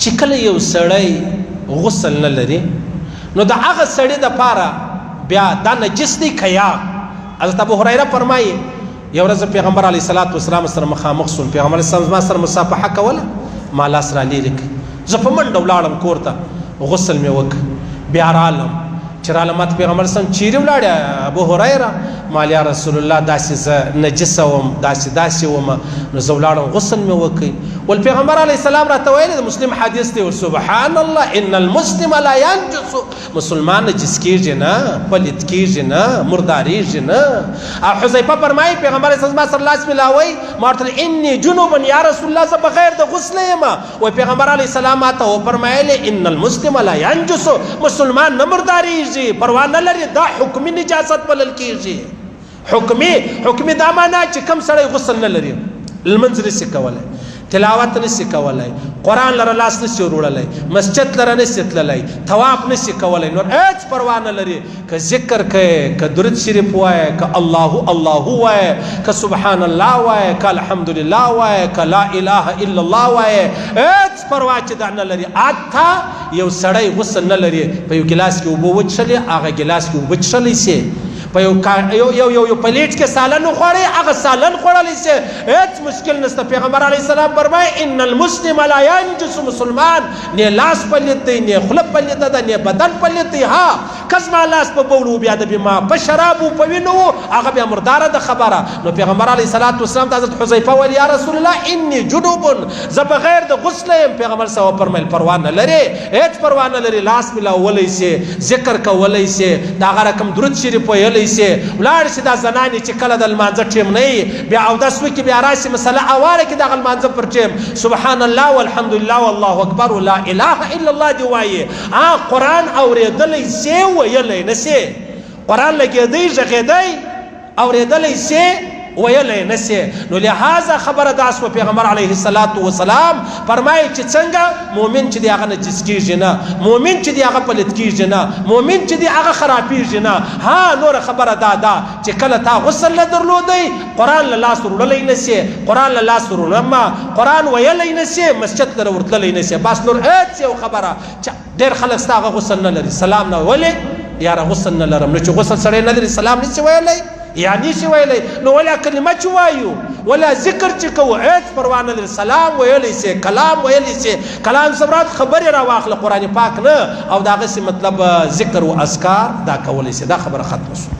چې کله یو سړی غسل نه لري نو د هغه سړي دپاره بیا دا نجس دی که یا حضرت ابو هریره فرمایي یو ورځ پیغمبر علیه الصلاة والسلام سره مخامخ شوم پیغمبر علیه السلام ما سره مصافحه کوله ما لاس را لرې کړ زه په منډه ولاړم کور ته غسل مې وکړ بیا رالم چې رالم ماته پیغمبر اسلام چیرې ولاړې ابو هریره ما یا رسول الله داسې زه نجسه وم داسې وم نو زه ولاړم غسل مې وکړ ول پیغمبر علیه السلام راته ویلي د مسلم حدیث دی سبحان الله ان المسلم لا ينجس مسلمان نجس کیږي نه پلید کیږي نه مرداریږي نه او حذیفه فرمایي پیغمبر اسلام صلی الله علیه وسلم ما ورته انی جنوب یا رسول الله زه بغیر د غسل یم و پیغمبر علیه السلام ماته وفرمایلی ان المسلم لا ينجس مسلمان نه مرداریږي پروا نه لري دا حکمي نجاست بلل کیږي حکمي دا معنا چې کم سړی غسل نه لري لمنځ نشي کولی تلاوت نشي کولی قرآن لره لاس نشي وروړلی مسجد لره نشي تللی طواف نشي کولی نور هیڅ پروا نه لري که ذکر کوې که درود شریف وایې که الله وایې که سبحان الله وایې که الحمدلله وایې که لا اله الا الله وایې هیڅ پروا چې دا نه لري حتی یو سړی غسل نه لري په یو ګلاس کې اوبه وڅښلې هغه ګلاس کې اوبه څښلی سي په یو پلیټ کې سالن وخوړی هغه سالن خوړلی سي هیڅ مشکل نشته پیغمبر علیه السلام فرمایي ان المسلم لا ينجس مسلمان نه لاس پلیت دی نه خوله پلیت ده نه بدن پلیت دی ها کزما لاس په بولو بیا د بما په شرابو په وینو هغه بیا مرداره ده خبره نو پیغمبر علیه الصلاة والسلام ته حضرت حذیفه ویل یا رسول الله انی جنوب زه بغیر د غسل یم پیغمبر صلی الله فرمایل پروا نه لري هیڅ پروا نه لري لاس ملاولی سي ذکر کولی سي دا هغه رقم درود شریف ویلی سي ولاړ شي دا زنانې چې کله د لمانځه ټیم نه وي بیا اودس وکړي بیا راشي مسله اواره کړي دغه لمانځه پر ټیم سبحان الله والحمدلله والله اکبر ولا اله الا الله دی وایي قرآن اورېدلی سي ویلی نه سي قرآن لګېدی غږېدی اورېدلی سي ویلی نه سي نو لهذا خبره دا سوه پیغمبر علیه الصلاة والسلام فرمایي چې څنګه مؤمن چې دی هغه نجس کیږي نه مؤمن چې دی هغه پلید کیږي نه مؤمن چې دی هغه خرابیږي نه ها نوره خبره دا ده چې کله تا غسل نه درلودی قرآن له لاس وروړلی نه سي قرآن له لاس وروړم قرآن ویلی نه سي مسجد لره ورتللی نه سي بس نور هېڅ یو خبره چې ډېر خلک ستا هغه غسل نه لري سلام نه ولې یاره غسل نه لرم نو چې غسل سړی نه لري سلام نشي ویلی یعنی شي ویلی نو ولا کلمه چې وایو ولا ذکر چې کوو هیڅ پروا نه لري سلام ویلی سي کلام ویلی سي کلام سمرات خبرې راواخله قرآن پاک نه او د هغسې مطلب ذکر و اذکار دا کولی سي دا خبره ختمه شو